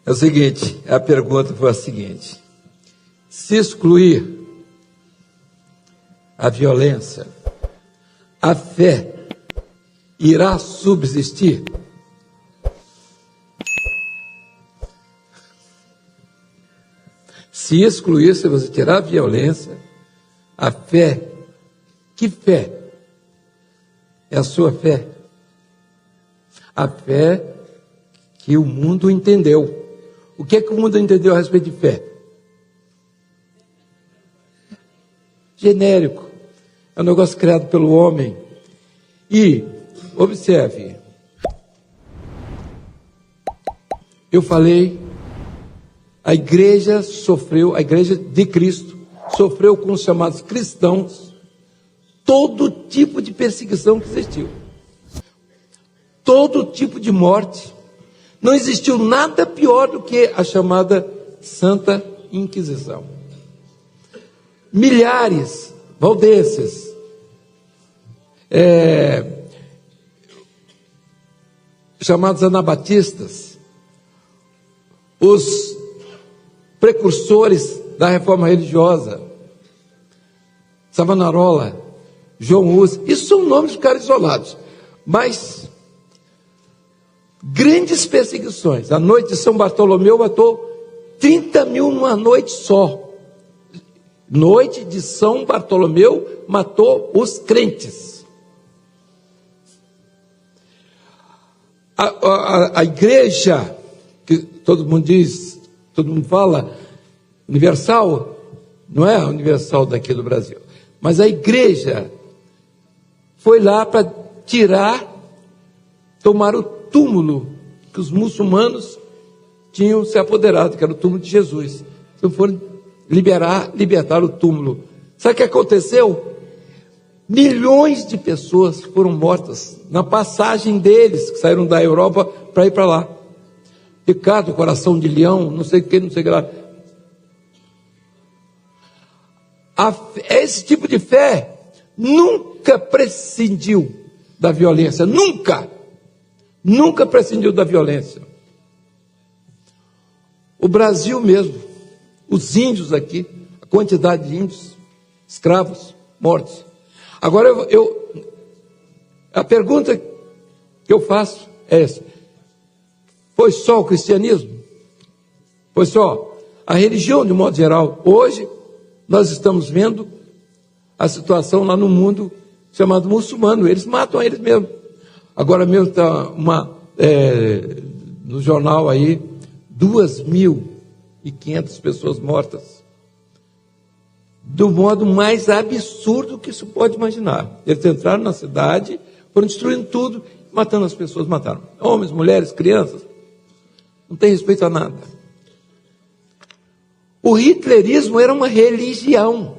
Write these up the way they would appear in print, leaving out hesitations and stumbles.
É o seguinte, a pergunta foi a seguinte: se excluir a violência, a fé irá subsistir? Se excluir, se você tirar a violência, a fé, que fé? É a sua fé. A fé que o mundo entendeu. O que é que o mundo entendeu a respeito de fé? Genérico. É um negócio criado pelo homem. E, observe, eu falei, a igreja de Cristo, sofreu com os chamados cristãos todo tipo de perseguição que existiu. Todo tipo de morte. Não existiu nada pior do que a chamada Santa Inquisição. Milhares, valdenses, chamados anabatistas, os precursores da reforma religiosa, Savonarola, João Hus, isso são nomes de caras isolados, mas grandes perseguições. A noite de São Bartolomeu matou 30 mil numa noite só. Noite de São Bartolomeu matou os crentes. A igreja, que todo mundo diz, todo mundo fala, universal, não é a universal daqui do Brasil, mas a igreja foi lá para tomar o túmulo que os muçulmanos tinham se apoderado, que era o túmulo de Jesus. Então foram libertar o túmulo. Sabe o que aconteceu? Milhões de pessoas foram mortas na passagem deles, que saíram da Europa para ir para lá. Ricardo, coração de leão, não sei o que lá. Esse tipo de fé nunca prescindiu da violência, nunca prescindiu da violência. O Brasil mesmo, os índios aqui, a quantidade de índios, escravos, mortos. Agora a pergunta que eu faço é essa: foi só o cristianismo? Foi só a religião de modo geral? Hoje nós estamos vendo a situação lá no mundo chamado muçulmano, eles matam eles mesmos. Agora mesmo está no jornal aí, 2.500 pessoas mortas, do modo mais absurdo que se pode imaginar. Eles entraram na cidade, foram destruindo tudo, matando as pessoas, mataram homens, mulheres, crianças, não tem respeito a nada. O hitlerismo era uma religião.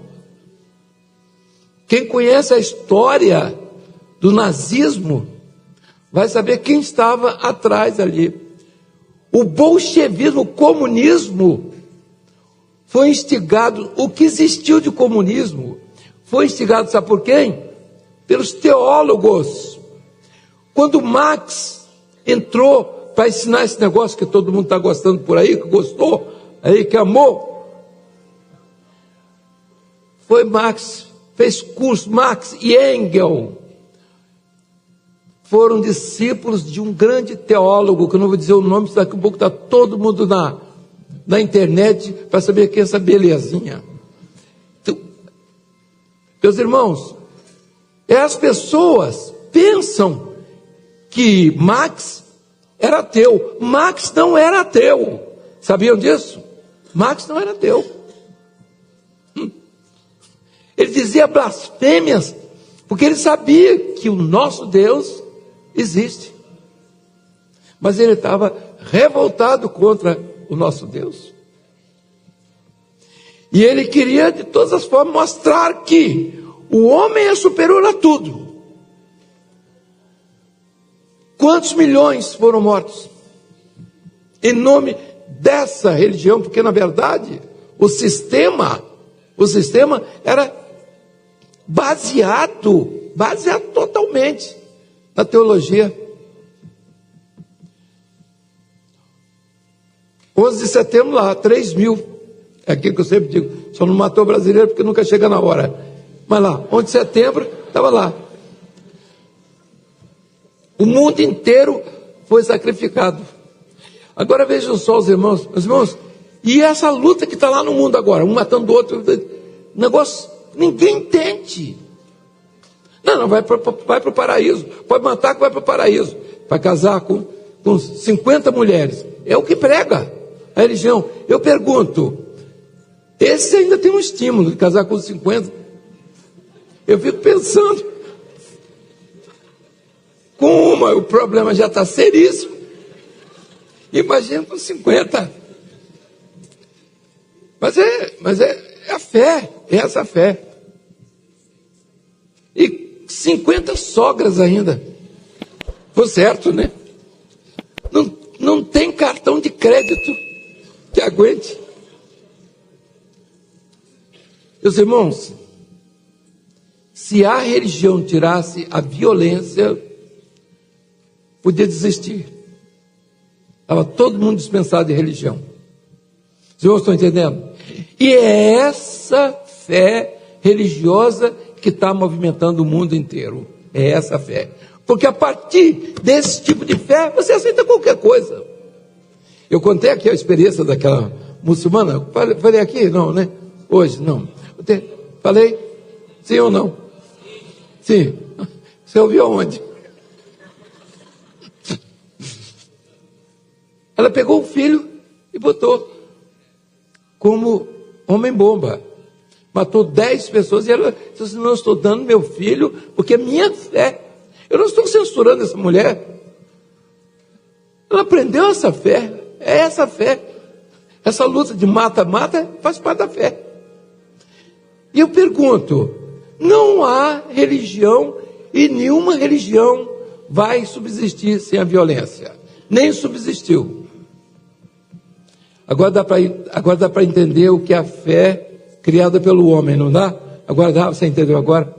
Quem conhece a história do nazismo vai saber quem estava atrás ali. O bolchevismo, o comunismo, foi instigado, o que existiu de comunismo, foi instigado, sabe por quem? Pelos teólogos. Quando Marx entrou para ensinar esse negócio que todo mundo está gostando por aí, que gostou, aí que amou, foi Marx, fez curso, Marx e Engels, foram discípulos de um grande teólogo, que eu não vou dizer o nome, daqui a pouco está todo mundo na internet para saber quem é essa belezinha. Então, meus irmãos, as pessoas pensam que Marx era ateu. Marx não era ateu. Sabiam disso? Marx não era ateu. Ele dizia blasfêmias, porque ele sabia que o nosso Deus existe. Mas ele estava revoltado contra o nosso Deus. E ele queria, de todas as formas, mostrar que o homem é superior a tudo. Quantos milhões foram mortos em nome dessa religião? Porque, na verdade, o sistema era baseado totalmente na teologia. 11 de setembro lá, 3 mil. É aquilo que eu sempre digo, só não matou brasileiro porque nunca chega na hora. Mas lá, 11 de setembro, estava lá. O mundo inteiro foi sacrificado. Agora vejam só os irmãos, meus irmãos, e essa luta que está lá no mundo agora, um matando o outro, negócio, ninguém entende. Não, vai para o paraíso, pode matar que vai para o paraíso, vai casar com 50 mulheres, é o que prega a religião. Eu pergunto, esse ainda tem um estímulo de casar com 50? Eu fico pensando, com uma, o problema já está seríssimo, imagina com 50. Mas é a fé, é essa fé. E 50 sogras ainda. Foi certo, né? Não tem cartão de crédito que aguente. Meus irmãos, se a religião tirasse a violência, podia desistir. Estava todo mundo dispensado de religião. Os irmãos estão entendendo? E é essa fé religiosa que está movimentando o mundo inteiro. É essa fé. Porque a partir desse tipo de fé, você aceita qualquer coisa. Eu contei aqui a experiência daquela muçulmana. Falei aqui? Não, né? Hoje, não. Falei? Sim ou não? Sim. Você ouviu aonde? Ela pegou o filho e botou como homem-bomba. Matou 10 pessoas e ela disse assim, não estou dando meu filho, porque é minha fé. Eu não estou censurando essa mulher. Ela aprendeu essa fé. É essa fé. Essa luta de mata-mata faz parte da fé. E eu pergunto, não há religião e nenhuma religião vai subsistir sem a violência. Nem subsistiu. Agora dá para entender o que é a fé criada pelo homem, não dá? Agora dá, você entendeu agora?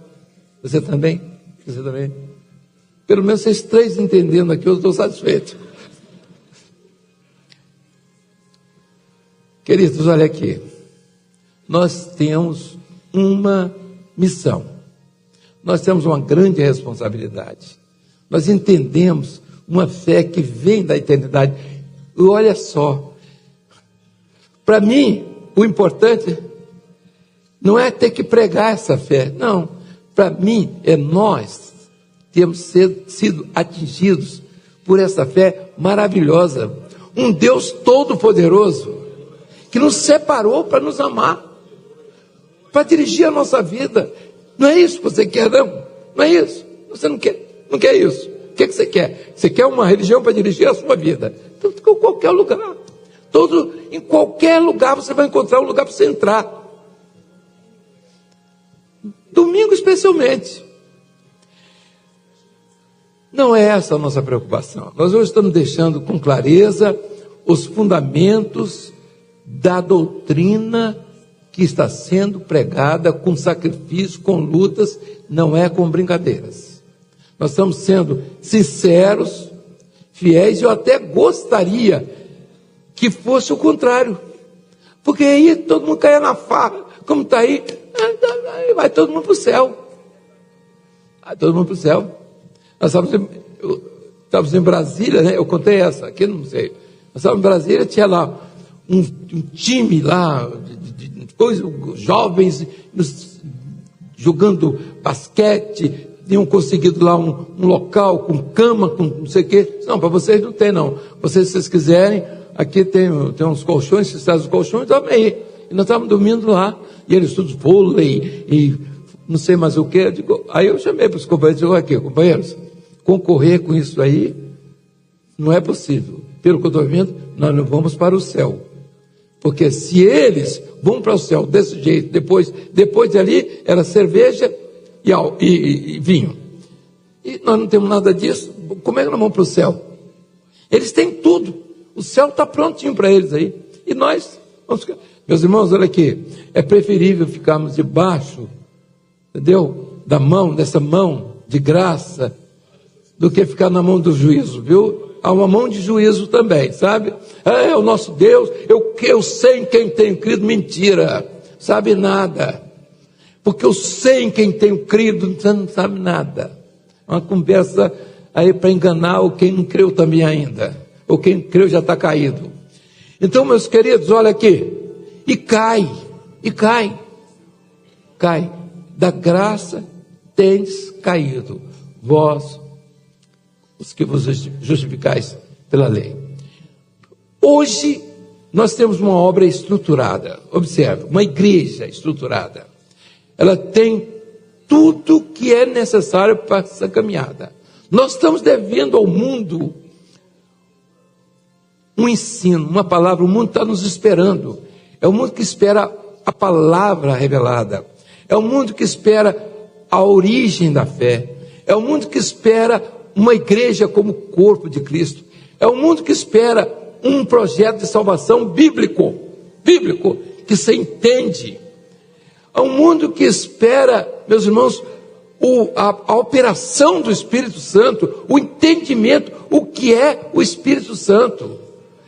Você também? Você também? Pelo menos vocês três entendendo aqui, eu estou satisfeito. Queridos, olha aqui. Nós temos uma missão. Nós temos uma grande responsabilidade. Nós entendemos uma fé que vem da eternidade. E olha só, para mim, o importante não é ter que pregar essa fé. Não, para mim, é nós temos sido atingidos por essa fé maravilhosa. Um Deus todo-poderoso que nos separou para nos amar, para dirigir a nossa vida. Não é isso que você quer, não? Não é isso. Você não quer isso. O que você quer? Você quer uma religião para dirigir a sua vida? Então, em qualquer lugar. Em qualquer lugar você vai encontrar um lugar para você entrar. Domingo especialmente. Não é essa a nossa preocupação. Nós hoje estamos deixando com clareza os fundamentos da doutrina que está sendo pregada com sacrifício, com lutas, não é com brincadeiras. Nós estamos sendo sinceros, fiéis, eu até gostaria que fosse o contrário, porque aí todo mundo caia na farra, como está aí vai todo mundo para o céu. Vai todo mundo para o céu. Nós estávamos em Brasília, né? Eu contei essa, aqui não sei. Nós estávamos em Brasília, tinha lá um time lá, jovens jogando basquete, tinham conseguido lá um local com cama, com não sei o quê. Não, para vocês não tem não. Se vocês quiserem, aqui tem uns colchões, se traz os colchões, dorme aí. E nós estávamos dormindo lá, e eles todos vôlei, e não sei mais o que. Aí eu chamei para os companheiros, digo, aqui, companheiros, concorrer com isso aí não é possível. Pelo que eu estou vendo, nós não vamos para o céu. Porque se eles vão para o céu desse jeito, depois de ali, era cerveja e vinho. E nós não temos nada disso, como é que nós vamos para o céu? Eles têm tudo, o céu está prontinho para eles aí. E nós vamos ficar. Meus irmãos, olha aqui, é preferível ficarmos debaixo, entendeu? Dessa mão de graça, do que ficar na mão do juízo, viu? há uma mão de juízo também, sabe? É o nosso Deus, eu sei em quem tenho crido. Mentira, sabe nada. Porque eu sei em quem tenho crido, você não sabe nada. É uma conversa aí para enganar o quem não creu também ainda. Ou quem creu já está caído. Então, meus queridos, olha aqui. E cai. Da graça tendes caído, vós, os que vos justificais pela lei. Hoje, nós temos uma obra estruturada. Observe, uma igreja estruturada. Ela tem tudo que é necessário para essa caminhada. Nós estamos devendo ao mundo um ensino, uma palavra. O mundo está nos esperando. É o mundo que espera a palavra revelada. É o mundo que espera a origem da fé. É o mundo que espera uma igreja como corpo de Cristo. É o mundo que espera um projeto de salvação bíblico, que se entende. É um mundo que espera, meus irmãos, a operação do Espírito Santo, o entendimento, o que é o Espírito Santo.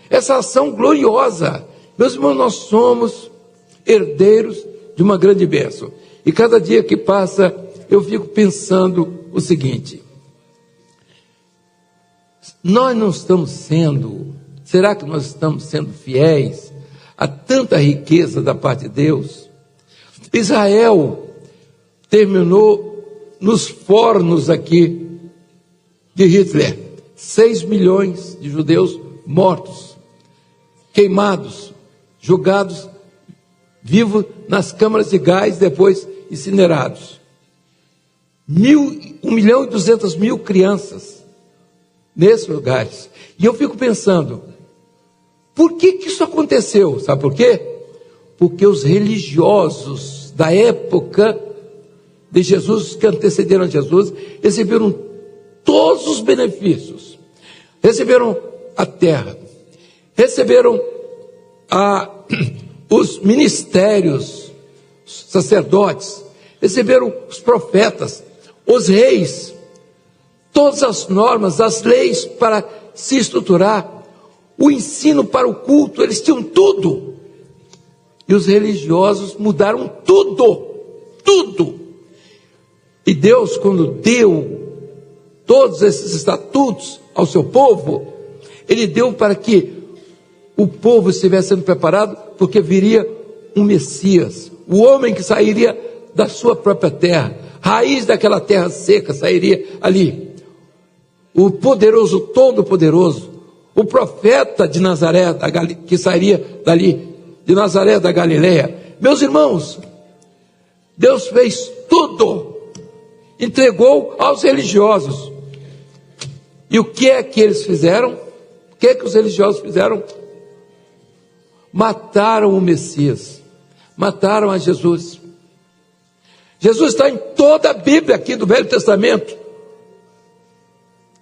Essa ação gloriosa. Meus irmãos, nós somos herdeiros de uma grande bênção. E cada dia que passa, eu fico pensando o seguinte: nós não estamos sendo, será que nós estamos sendo fiéis a tanta riqueza da parte de Deus? Israel terminou nos fornos aqui de Hitler, 6 milhões de judeus mortos, queimados, jogados vivos nas câmaras de gás, depois incinerados. 1.200.000 crianças nesses lugares. E eu fico pensando, por que isso aconteceu? Sabe por quê? Porque os religiosos da época de Jesus, que antecederam a Jesus, receberam todos os benefícios, receberam a terra, receberam os ministérios, os sacerdotes, receberam os profetas, os reis, todas as normas, as leis para se estruturar, o ensino para o culto, eles tinham tudo. E os religiosos mudaram tudo. E Deus, quando deu todos esses estatutos ao seu povo, Ele deu para que o povo estivesse sendo preparado, porque viria um Messias, o homem que sairia da sua própria terra, raiz daquela terra seca, sairia ali. O poderoso, todo-poderoso, o profeta de Nazaré, que sairia dali, de Nazaré da Galileia. Meus irmãos, Deus fez tudo, entregou aos religiosos. E o que é que eles fizeram? O que é que os religiosos fizeram? Mataram o Messias, mataram a Jesus. Jesus está em toda a Bíblia aqui do Velho Testamento.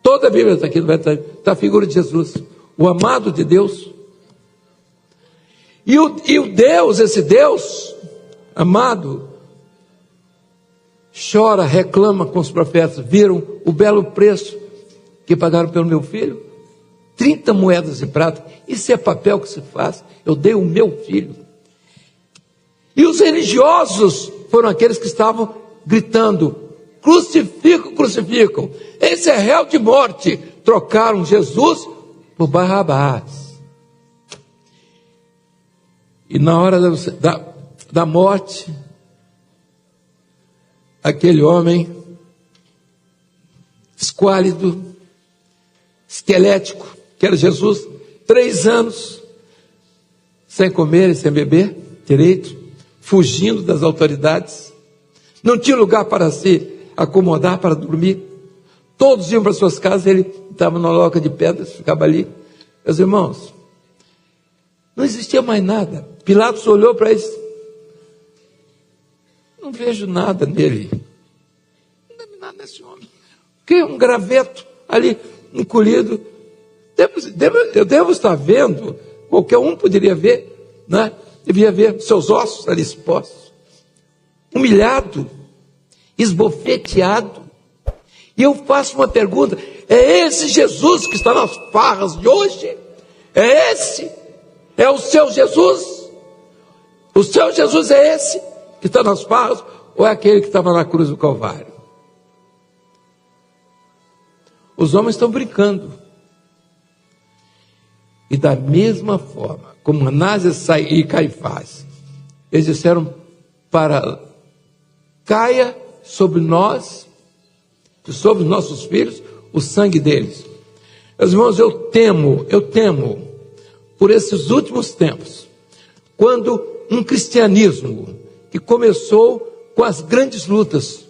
Toda a Bíblia está aqui do Velho Testamento. Está a figura de Jesus, o amado de Deus. E o Deus, esse Deus amado, chora, reclama com os profetas. Viram o belo preço que pagaram pelo meu filho? 30 moedas de prata. Isso é papel que se faz. Eu dei o meu filho. E os religiosos foram aqueles que estavam gritando: crucificam, crucificam. Esse é réu de morte. Trocaram Jesus por Barrabás. E na hora da morte, aquele homem esquálido, esquelético, que era Jesus, 3 anos, sem comer e sem beber direito, fugindo das autoridades, não tinha lugar para se acomodar, para dormir, todos iam para suas casas, ele estava na loca de pedras, ficava ali. Meus irmãos, não existia mais nada. Pilatos olhou para eles: não vejo nada nele, não vejo nada nesse homem, que um graveto ali encolhido, eu devo estar vendo, qualquer um poderia ver, né? Devia ver seus ossos ali expostos, humilhado, esbofeteado. E eu faço uma pergunta: é esse Jesus que está nas farras de hoje? É esse? É o seu Jesus? O seu Jesus é esse que está nas farras? Ou é aquele que estava na cruz do Calvário? Os homens estão brincando. E da mesma forma, como Anás e Caifás, eles disseram para: caia sobre nós, sobre os nossos filhos, o sangue deles. Meus irmãos, eu temo por esses últimos tempos, quando um cristianismo que começou com as grandes lutas,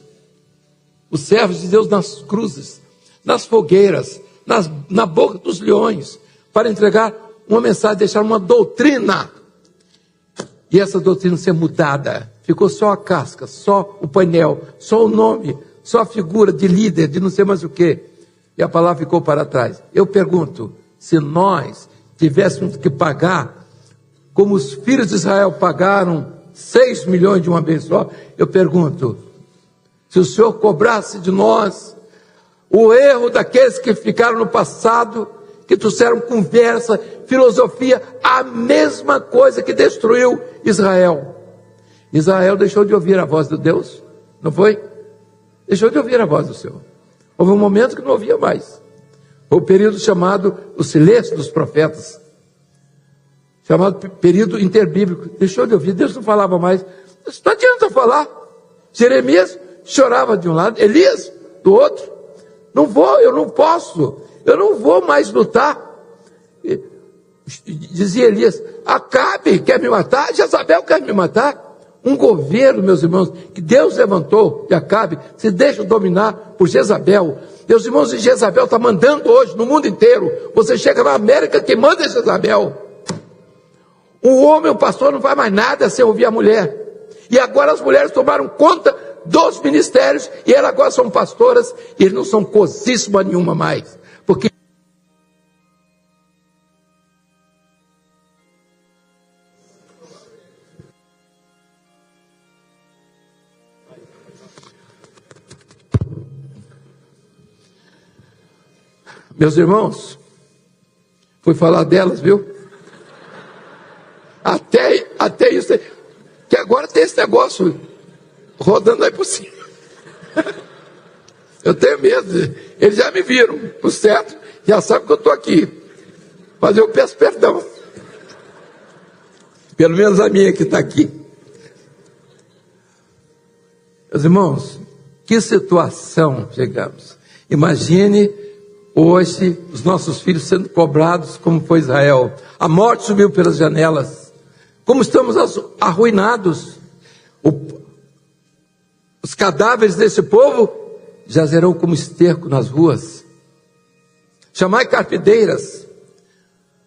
os servos de Deus nas cruzes, nas fogueiras, na boca dos leões, para entregar uma mensagem, deixar uma doutrina, e essa doutrina ser mudada, ficou só a casca, só o painel, só o nome, só a figura de líder, de não sei mais o que, e a palavra ficou para trás. Eu pergunto, se nós tivéssemos que pagar, como os filhos de Israel pagaram 6 milhões de uma vez só, eu pergunto, se o Senhor cobrasse de nós o erro daqueles que ficaram no passado, que trouxeram conversa, filosofia, a mesma coisa que destruiu Israel. Israel deixou de ouvir a voz de Deus, não foi? Deixou de ouvir a voz do Senhor. Houve um momento que não ouvia mais. Foi o período chamado o silêncio dos profetas, chamado período interbíblico. Deixou de ouvir, Deus não falava mais. Não adianta falar. Jeremias chorava de um lado, Elias do outro. Não vou, eu não posso, eu não vou mais lutar. Dizia Elias: Acabe quer me matar, Jezabel quer me matar. Um governo, meus irmãos, que Deus levantou de Acabe, se deixa dominar por Jezabel. Meus irmãos, e Jezabel está mandando hoje no mundo inteiro. Você chega na América, quem manda é Jezabel. O homem, o pastor, não faz mais nada sem ouvir a mulher. E agora as mulheres tomaram conta dos ministérios, e elas agora são pastoras, e eles não são cosíssima nenhuma mais. Porque meus irmãos, fui falar delas, viu? Até isso, que agora tem esse negócio rodando aí por cima. Eu tenho medo, eles já me viram, por certo, já sabem que eu estou aqui, mas eu peço perdão, pelo menos a minha que está aqui. Meus irmãos, que situação chegamos. Imagine hoje os nossos filhos sendo cobrados como foi Israel. A morte subiu pelas janelas. Como estamos arruinados. Os cadáveres desse povo jazerão como esterco nas ruas. Chamai carpideiras.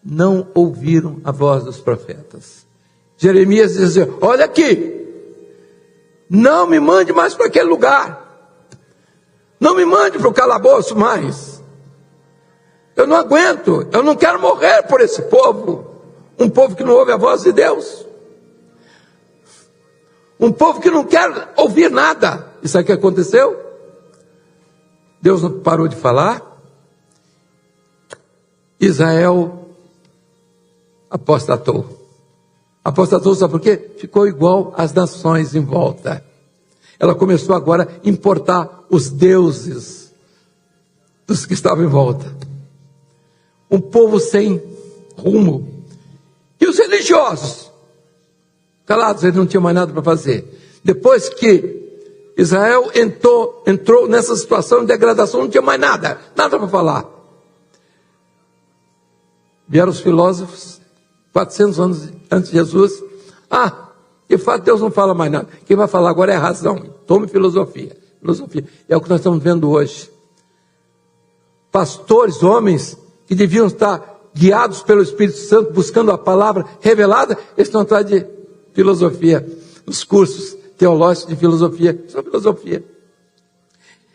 Não ouviram a voz dos profetas. Jeremias dizia: olha aqui, não me mande mais para aquele lugar. Não me mande para o calabouço mais. Eu não aguento, eu não quero morrer por esse povo. Um povo que não ouve a voz de Deus. Um povo que não quer ouvir nada. E sabe o que aconteceu? Deus não parou de falar. Israel apostatou. Apostatou, sabe por quê? Ficou igual às nações em volta. Ela começou agora a importar os deuses dos que estavam em volta. Um povo sem rumo. E os religiosos? Calados, eles não tinham mais nada para fazer. Depois que Israel entrou nessa situação de degradação, não tinha mais nada para falar. Vieram os filósofos, 400 anos antes de Jesus. De fato Deus não fala mais nada. Quem vai falar agora é a razão. Tome filosofia. Filosofia. É o que nós estamos vendo hoje. Pastores, homens, que deviam estar guiados pelo Espírito Santo, buscando a palavra revelada, eles estão atrás de filosofia, os cursos teológicos de filosofia. Isso é filosofia.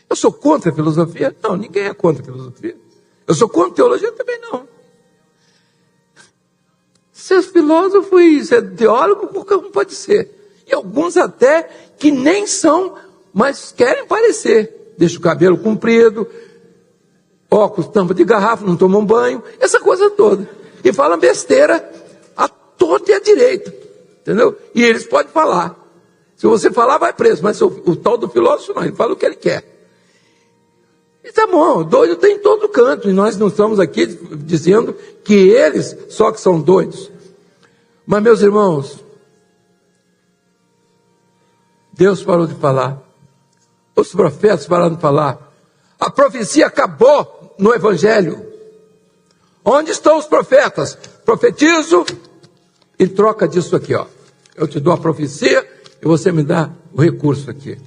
Eu sou contra a filosofia? Não, ninguém é contra a filosofia. Eu sou contra a teologia? Também não. Ser filósofo e ser teólogo, qualquer um pode ser. E alguns até que nem são, mas querem parecer. deixa o cabelo comprido, óculos, tampa de garrafa, não tomam banho, essa coisa toda. E falam besteira à torta e à direita, entendeu? E eles podem falar. Se você falar, vai preso, mas o tal do filósofo não, ele fala o que ele quer. E tá bom, doido tem em todo canto, e nós não estamos aqui dizendo que eles só que são doidos. Mas, meus irmãos, Deus parou de falar, os profetas pararam de falar, a profecia acabou no Evangelho. Onde estão os profetas? Profetizo em troca disso aqui, ó. Eu te dou a profecia e você me dá o recurso aqui.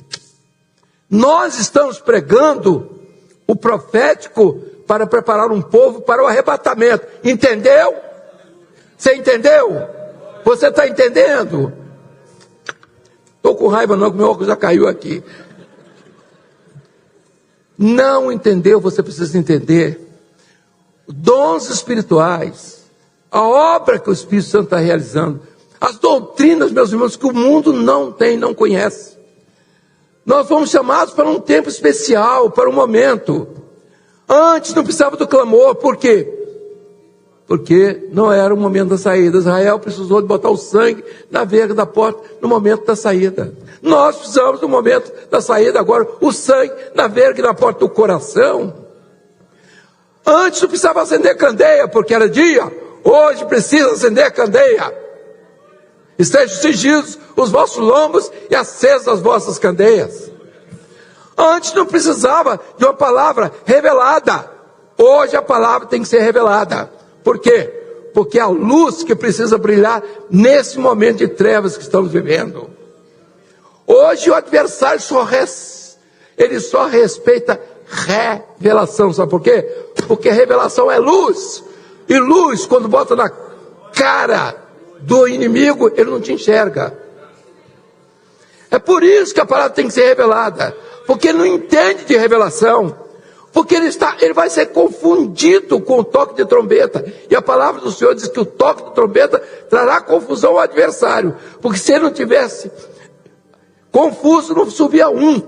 Nós estamos pregando o profético para preparar um povo para o arrebatamento. Entendeu? Você entendeu? Você está entendendo? Estou com raiva não, que meu óculos já caiu aqui. Não entendeu? Você precisa entender. Dons espirituais, a obra que o Espírito Santo está realizando, as doutrinas, meus irmãos, que o mundo não tem, não conhece. Nós fomos chamados para um tempo especial, para um momento. Antes não precisava do clamor, por quê? Porque não era o momento da saída. Israel precisou de botar o sangue na verga da porta no momento da saída. Nós precisamos do momento da saída agora, o sangue na verga e na porta do coração. Antes não precisava acender candeia, porque era dia. Hoje precisa acender candeia. Estejam cingidos os vossos lombos e acesas as vossas candeias. Antes não precisava de uma palavra revelada. Hoje a palavra tem que ser revelada. Por quê? Porque é a luz que precisa brilhar nesse momento de trevas que estamos vivendo. Hoje o adversário ele só respeita revelação. Sabe por quê? Porque revelação é luz. E luz, quando bota na cara do inimigo, ele não te enxerga. É por isso que a palavra tem que ser revelada. Porque ele não entende de revelação. Porque ele vai ser confundido com o toque de trombeta. E a palavra do Senhor diz que o toque de trombeta trará confusão ao adversário. Porque se ele não tivesse confuso, não subia um.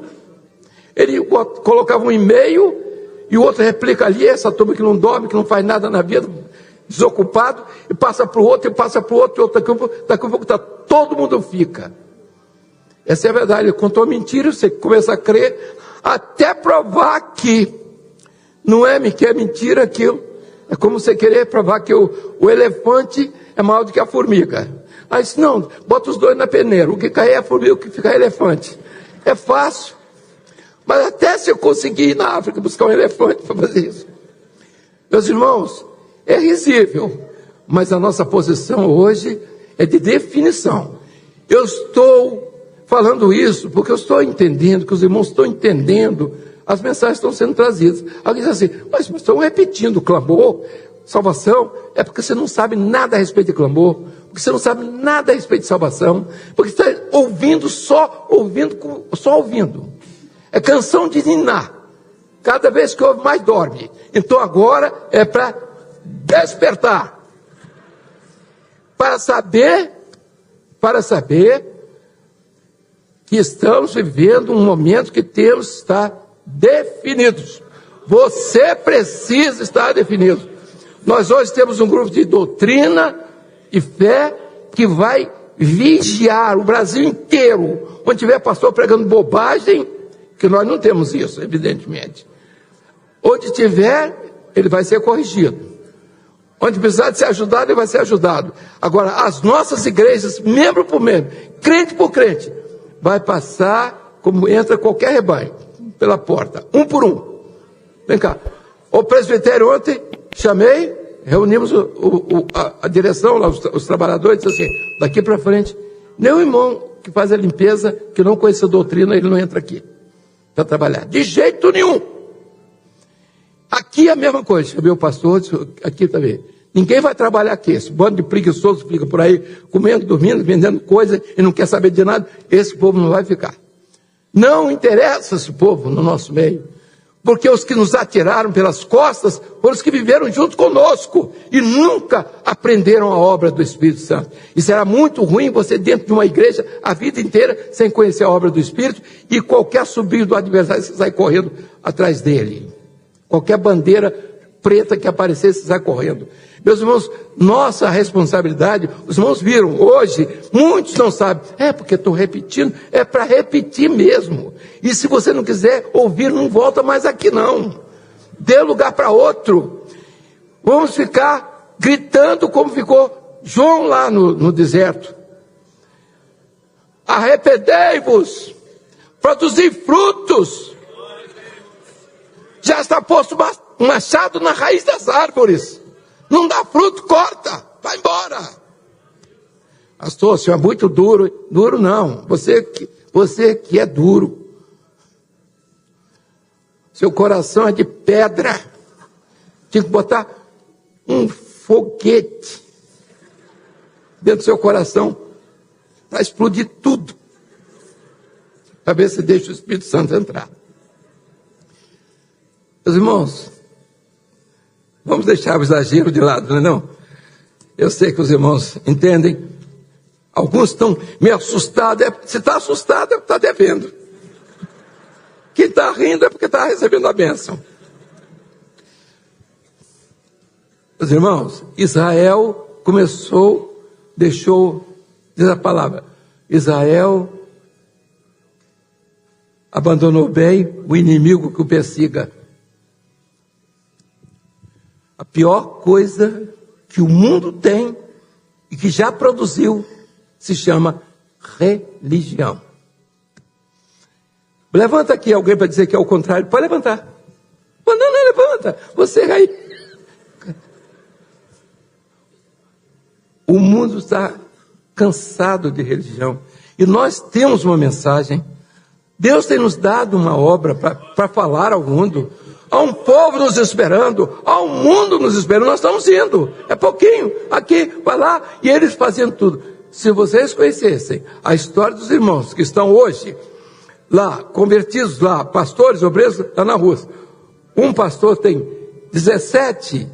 Ele colocava um e-mail e o outro replica ali, essa turma que não dorme, que não faz nada na vida, desocupado, e passa para o outro, e passa para o outro, e outro, daqui a pouco todo mundo fica. Essa é a verdade. Ele contou a mentira, você começa a crer, até provar que não é que é mentira aquilo. É como você querer provar que o elefante é maior do que a formiga. Aí disse, não, bota os dois na peneira, o que cai é a formiga, o que fica é elefante. É fácil. Mas até se eu conseguir ir na África buscar um elefante para fazer isso. Meus irmãos, é risível, mas a nossa posição hoje é de definição. Eu estou falando isso porque eu estou entendendo, que os irmãos estão entendendo, as mensagens estão sendo trazidas. Alguém diz assim, mas estão repetindo clamor, salvação, é porque você não sabe nada a respeito de clamor, porque você não sabe nada a respeito de salvação, porque você está ouvindo, só ouvindo. É canção de ninar. Cada vez que ouve, mais dorme. Então agora é para despertar. Para saber que estamos vivendo um momento que temos que estar definidos. Você precisa estar definido. Nós hoje temos um grupo de doutrina e fé que vai vigiar o Brasil inteiro. Onde tiver pastor pregando bobagem, que nós não temos isso, evidentemente. Onde tiver, ele vai ser corrigido. Onde precisar de ser ajudado, ele vai ser ajudado. Agora, as nossas igrejas, membro por membro, crente por crente, vai passar como entra qualquer rebanho, pela porta, um por um. Vem cá. O presbitério ontem, chamei, reunimos a direção, lá, os trabalhadores, disse assim, daqui para frente, nenhum irmão que faz a limpeza, que não conhece a doutrina, ele não entra aqui para trabalhar. De jeito nenhum. Aqui é a mesma coisa. Chamei o pastor, aqui também. Ninguém vai trabalhar aqui. Esse bando de preguiçoso fica por aí, comendo, dormindo, vendendo coisa e não quer saber de nada. Esse povo não vai ficar. Não interessa esse povo no nosso meio. Porque os que nos atiraram pelas costas foram os que viveram junto conosco e nunca aprenderam a obra do Espírito Santo. E será muito ruim você dentro de uma igreja a vida inteira sem conhecer a obra do Espírito, e qualquer subido do adversário você sai correndo atrás dele. Qualquer bandeira preta que aparecer, você sai correndo. Meus irmãos, nossa responsabilidade, os irmãos viram hoje, muitos não sabem, porque estou repetindo, é para repetir mesmo. E se você não quiser ouvir, não volta mais aqui não. Dê lugar para outro. Vamos ficar gritando como ficou João lá no deserto. Arrependei-vos, produzi frutos. Já está posto um machado na raiz das árvores. Não dá fruto, corta, vai embora. Pastor, o senhor é muito duro. Duro não, você que é duro. Seu coração é de pedra. Tinha que botar um foguete dentro do seu coração para explodir tudo, para ver se deixa o Espírito Santo entrar. Meus irmãos, vamos deixar o exagero de lado, não é não? Eu sei que os irmãos entendem. Alguns estão meio assustados. Se está assustado é porque está devendo. Quem está rindo é porque está recebendo a bênção. Meus irmãos, Israel deixou, diz a palavra, Israel abandonou bem o inimigo que o persiga. A pior coisa que o mundo tem e que já produziu se chama religião. Levanta aqui alguém para dizer que é o contrário. Pode levantar. Não, levanta. Você aí. O mundo está cansado de religião. E nós temos uma mensagem. Deus tem nos dado uma obra para falar ao mundo. Há um povo nos esperando, há um mundo nos esperando, nós estamos indo, é pouquinho, aqui, vai lá, e eles fazendo tudo. Se vocês conhecessem a história dos irmãos que estão hoje lá, convertidos lá, pastores, obreiros, lá na Rússia. Um pastor tem 17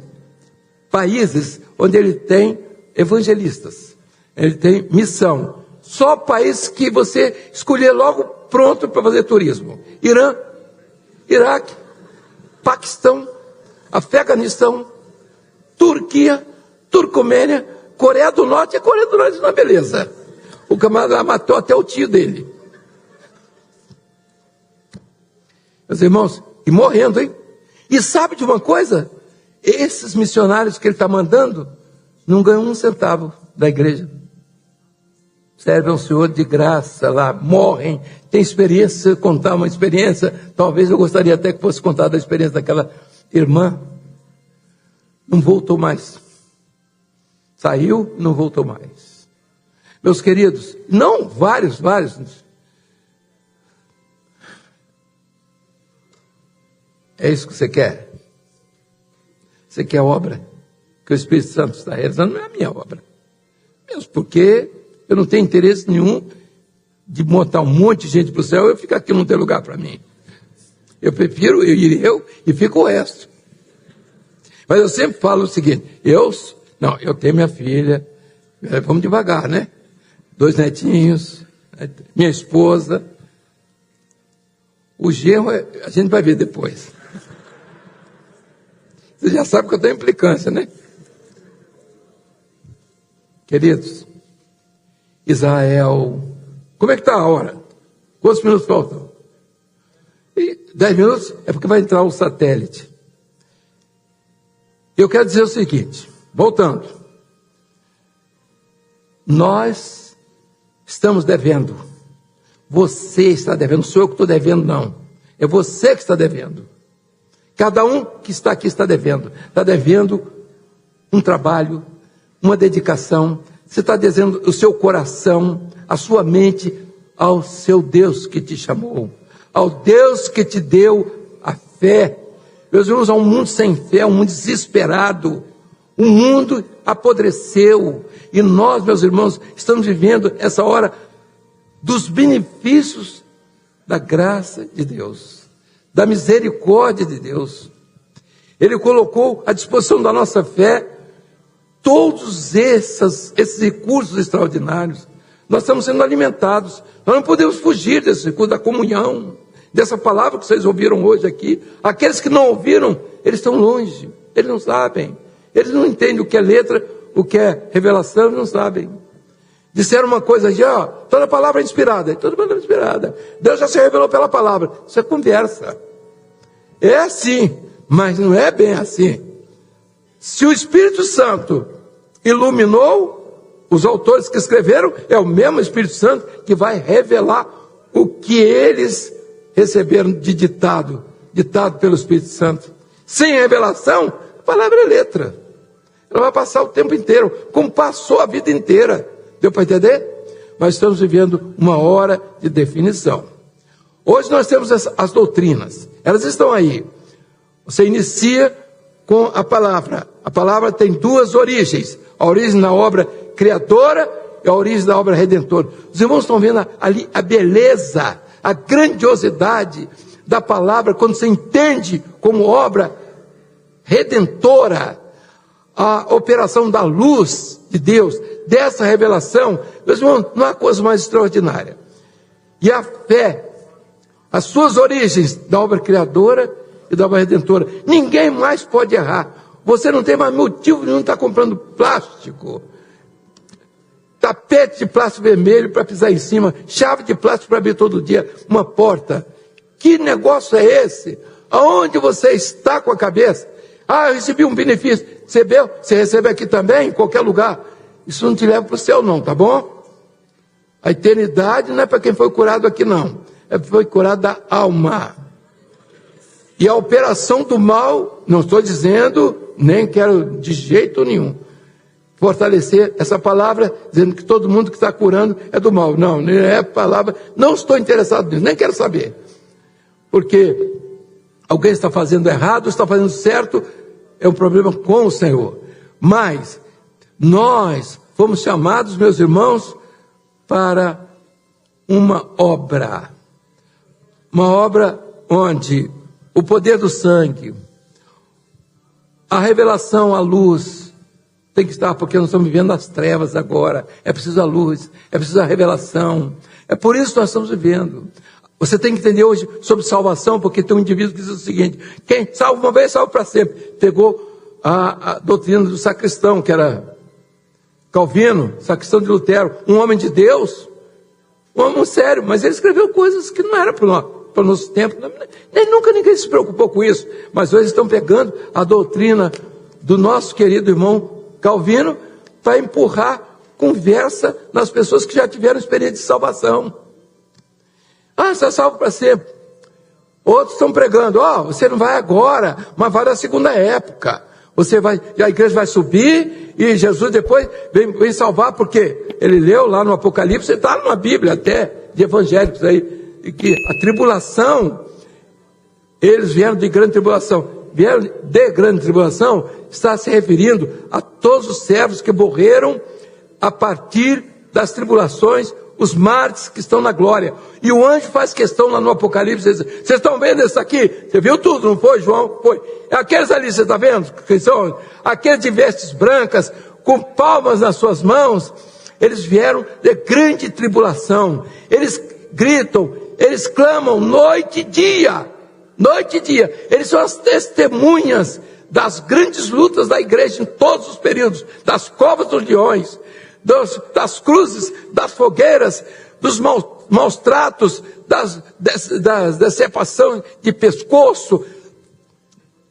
países onde ele tem evangelistas, ele tem missão. Só países que você escolher logo pronto para fazer turismo: Irã, Iraque, Paquistão, Afeganistão, Turquia, Turcomênia, Coreia do Norte. A Coreia do Norte não é beleza. O camarada matou até o tio dele. Meus irmãos, e morrendo, hein? E sabe de uma coisa? Esses missionários que ele está mandando não ganham um centavo da igreja. Servem ao Senhor de graça lá, morrem, tem experiência, contar uma experiência. Talvez eu gostaria até que fosse contada a experiência daquela irmã. Não voltou mais. Saiu, não voltou mais. Meus queridos, não, vários. É isso que você quer? Você quer a obra que o Espírito Santo está realizando? Não é a minha obra. Mesmo porque eu não tenho interesse nenhum de montar um monte de gente para o céu e eu ficar aqui não ter lugar para mim. Eu prefiro eu e fico o resto. Mas eu sempre falo o seguinte: eu tenho minha filha, vamos devagar, né? 2 netinhos, minha esposa. O genro a gente vai ver depois. Você já sabe que eu tenho implicância, né? Queridos, Israel, como é que está a hora? Quantos minutos faltam? 10 minutos é porque vai entrar o satélite. Eu quero dizer o seguinte, voltando. Nós estamos devendo. Você está devendo, não sou eu que estou devendo, não. É você que está devendo. Cada um que está aqui está devendo. Está devendo um trabalho, uma dedicação. Você está devendo o seu coração, a sua mente ao seu Deus que te chamou, ao Deus que te deu a fé. Meus irmãos, há um mundo sem fé, um mundo desesperado. O mundo apodreceu. E nós, meus irmãos, estamos vivendo essa hora dos benefícios da graça de Deus. da misericórdia de Deus. Ele colocou à disposição da nossa fé todos esses recursos extraordinários. Nós estamos sendo alimentados. Nós não podemos fugir desse recurso da comunhão, dessa palavra que vocês ouviram hoje aqui. Aqueles que não ouviram, eles estão longe, eles não sabem. Eles não entendem o que é letra, o que é revelação, eles não sabem. Disseram uma coisa aqui, ó, toda palavra é inspirada. Toda palavra é inspirada. Deus já se revelou pela palavra. Isso é conversa. É assim, mas não é bem assim. Se o Espírito Santo iluminou os autores que escreveram, é o mesmo Espírito Santo que vai revelar o que eles receberam de ditado pelo Espírito Santo. Sem revelação, a palavra é letra. Ela vai passar o tempo inteiro, como passou a vida inteira. Deu para entender? Nós estamos vivendo uma hora de definição. Hoje nós temos as doutrinas. Elas estão aí. Você inicia com a palavra. A palavra tem duas origens. A origem da obra criadora e a origem da obra redentora. Os irmãos estão vendo ali a beleza, a grandiosidade da palavra, quando você entende como obra redentora, a operação da luz de Deus, dessa revelação. Meus irmãos, não há coisa mais extraordinária. E a fé, as suas origens da obra criadora e da obra redentora, ninguém mais pode errar. Você não tem mais motivo nenhum de estar comprando plástico, tapete de plástico vermelho para pisar em cima, chave de plástico para abrir todo dia uma porta. Que negócio é esse? Aonde você está com a cabeça? Ah, eu recebi um benefício. Recebeu? Você recebe aqui também, em qualquer lugar. Isso não te leva para o céu não, tá bom? A eternidade não é para quem foi curado aqui não. É para quem foi curado da alma. E a operação do mal, não estou dizendo, nem quero de jeito nenhum fortalecer essa palavra, dizendo que todo mundo que está curando é do mal. Não, não é palavra, não estou interessado nisso, nem quero saber. Porque alguém está fazendo errado, está fazendo certo, é um problema com o Senhor. Mas nós fomos chamados, meus irmãos, para uma obra onde o poder do sangue, a revelação, a luz, tem que estar, porque nós estamos vivendo as trevas agora. É preciso a luz, é preciso a revelação. É por isso que nós estamos vivendo. Você tem que entender hoje sobre salvação, porque tem um indivíduo que diz o seguinte: quem salva uma vez, salva para sempre. Pegou a doutrina do sacristão, que era Calvino, sacristão de Lutero, um homem de Deus, um homem sério, mas ele escreveu coisas que não eram para o nosso tempo. Nunca ninguém se preocupou com isso, mas hoje estão pegando a doutrina do nosso querido irmão Calvino para empurrar conversa nas pessoas que já tiveram experiência de salvação. Ah, você é salvo para sempre. Outros estão pregando, você não vai agora, mas vai na segunda época. Você vai, a igreja vai subir e Jesus depois vem salvar, porque ele leu lá no Apocalipse, está numa Bíblia até, de evangélicos aí, que a tribulação, eles vieram de grande tribulação. Vieram de grande tribulação, está se referindo a todos os servos que morreram a partir das tribulações, os mártires que estão na glória. E o anjo faz questão lá no Apocalipse, diz: vocês estão vendo isso aqui? Você viu tudo, não foi, João? Foi. Aqueles ali, você está vendo? Que são aqueles de vestes brancas, com palmas nas suas mãos. Eles vieram de grande tribulação. Eles gritam, eles clamam noite e dia. Noite e dia. Eles são as testemunhas das grandes lutas da igreja em todos os períodos, das covas dos leões, das cruzes, das fogueiras, dos maus tratos, da decepação de pescoço,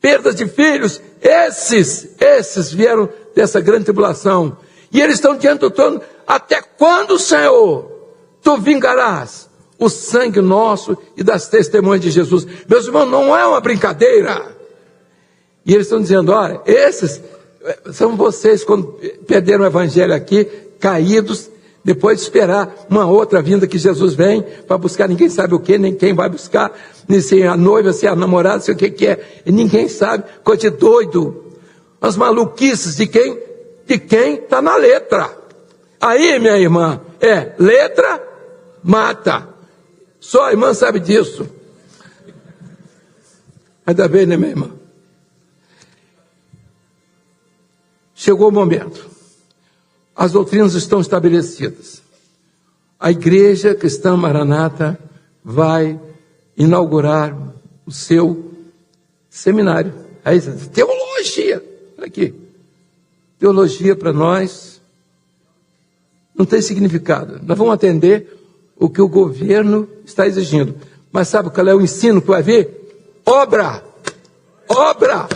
perdas de filhos. Esses vieram dessa grande tribulação. E eles estão diante do trono: até quando, Senhor, tu vingarás o sangue nosso e das testemunhas de Jesus? Meus irmãos, não é uma brincadeira. E eles estão dizendo: olha, esses são vocês, quando perderam o evangelho aqui, caídos, depois de esperar uma outra vinda que Jesus vem para buscar, ninguém sabe o que, nem quem vai buscar, nem se é a noiva, se é a namorada, se é o que é, e ninguém sabe, coisa de doido, as maluquices de quem está na letra. Aí, minha irmã, letra mata, só a irmã sabe disso. Ainda bem, né, minha irmã? Chegou o momento. As doutrinas estão estabelecidas. A Igreja Cristã Maranata vai inaugurar o seu seminário. Aí, teologia. Olha aqui. Teologia para nós não tem significado. Nós vamos atender o que o governo está exigindo. Mas sabe qual é o ensino que vai vir? Obra. Obra.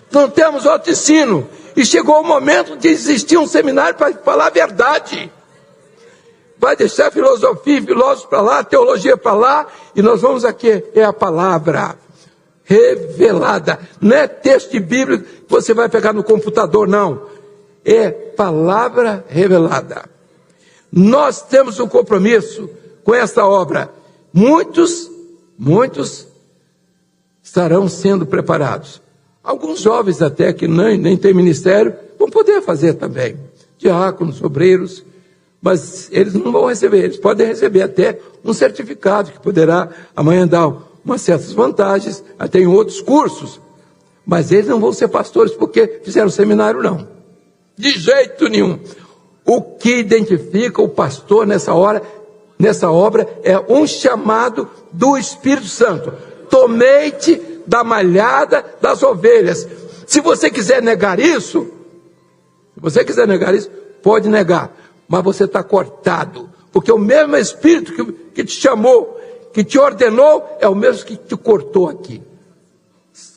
Não temos outro ensino. E chegou o momento de existir um seminário para falar a verdade. Vai deixar filosofia e filósofos para lá, teologia para lá, e nós vamos aqui, é a palavra revelada. Não é texto bíblico que você vai pegar no computador, não. É palavra revelada. Nós temos um compromisso com esta obra. Muitos estarão sendo preparados. Alguns jovens até que nem têm ministério, vão poder fazer também. Diáconos, obreiros, mas eles não vão receber. Eles podem receber até um certificado que poderá amanhã dar umas certas vantagens, até em outros cursos. Mas eles não vão ser pastores porque fizeram seminário, não. De jeito nenhum. O que identifica o pastor nessa obra é um chamado do Espírito Santo. Tomei-te da malhada das ovelhas. Se você quiser negar isso, pode negar, mas você está cortado, porque o mesmo Espírito que te chamou, que te ordenou, é o mesmo que te cortou aqui.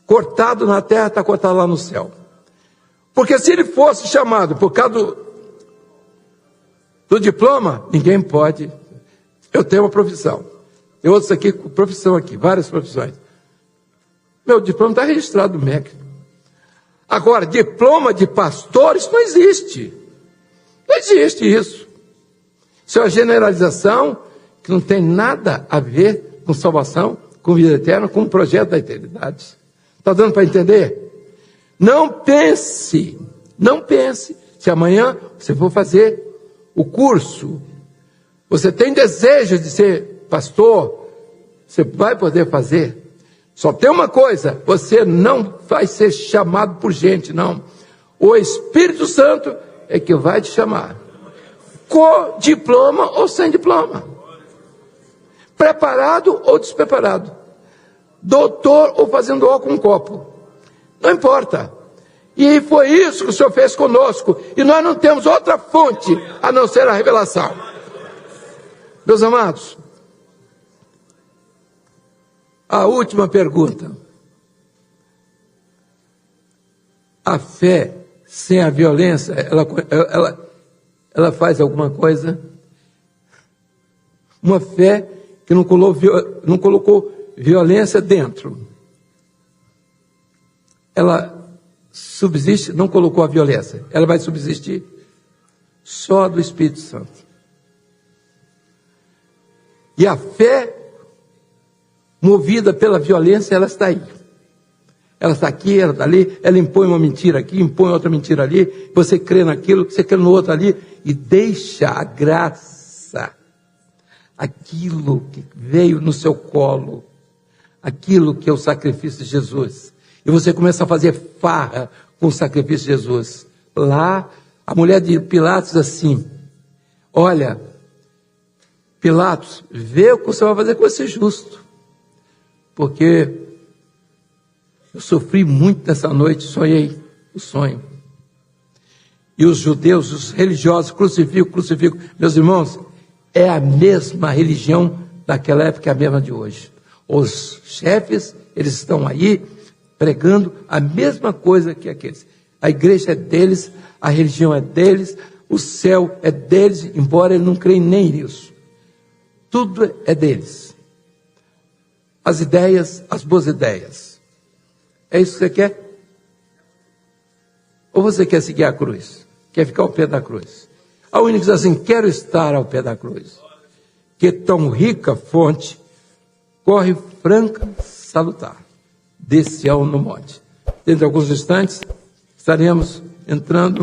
Cortado na terra, está cortado lá no céu. Porque se ele fosse chamado por causa do diploma, ninguém pode. Eu tenho uma profissão, tem outros aqui com profissão aqui, várias profissões. Meu diploma está registrado no MEC. Agora, diploma de pastor, isso não existe. Não existe isso. Isso é uma generalização que não tem nada a ver com salvação, com vida eterna, com o projeto da eternidade. Está dando para entender? Não pense, se amanhã você for fazer o curso, você tem desejo de ser pastor, você vai poder fazer. Só tem uma coisa, você não vai ser chamado por gente, não. O Espírito Santo é que vai te chamar. Com diploma ou sem diploma. Preparado ou despreparado. Doutor ou fazendo ó com um copo. Não importa. E foi isso que o Senhor fez conosco. E nós não temos outra fonte a não ser a revelação. Meus amados, a última pergunta. A fé sem a violência, ela faz alguma coisa? Uma fé que não colocou violência dentro. Ela subsiste, não colocou a violência. Ela vai subsistir só do Espírito Santo. E a fé movida pela violência, ela está aí. Ela está aqui, ela está ali, ela impõe uma mentira aqui, impõe outra mentira ali, você crê naquilo, você crê no outro ali, e deixa a graça, aquilo que veio no seu colo, aquilo que é o sacrifício de Jesus. E você começa a fazer farra com o sacrifício de Jesus. Lá, a mulher de Pilatos diz assim, olha, Pilatos, vê o que você vai fazer com esse justo. Porque eu sofri muito nessa noite, sonhei o sonho. E os judeus, os religiosos, crucificam. Meus irmãos, é a mesma religião daquela época, é a mesma de hoje. Os chefes, eles estão aí pregando a mesma coisa que aqueles. A igreja é deles, a religião é deles, o céu é deles, embora eles não creem nem nisso. Tudo é deles. As ideias, as boas ideias. É isso que você quer? Ou você quer seguir a cruz? Quer ficar ao pé da cruz? A única diz assim, quero estar ao pé da cruz. Que tão rica fonte corre franca, salutar. Desce ao no monte. Dentro de alguns instantes, estaremos entrando